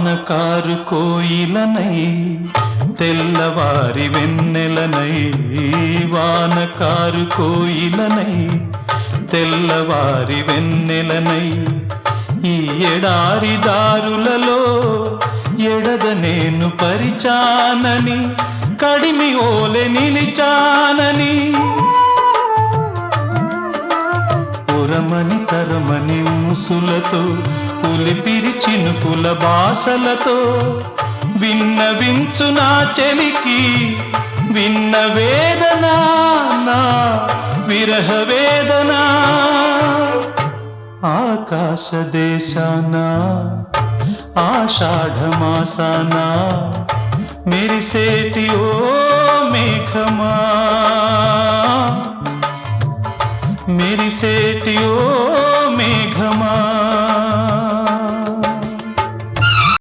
వానకారు కోయిలనై తెల్లవారి వెన్నెలనై వానకారు కోయిలనై తెల్లవారి వెన్నెలనై ఈ ఎడారి దారులలో ఎడద నేను పరిచానని కడిమి ఓలె నిలిచానని పురమని తరమని ఊసులతో ఉలిపిరి చినుకుల బాసలతో విన్నవించు నా చెలికి విన్న వేదన నా విరహ వేదన ఆకాశ దేశాన ఆషాఢమాసాన మెరిసేటి ఓ మేఘమా మెరిసేటి ఓ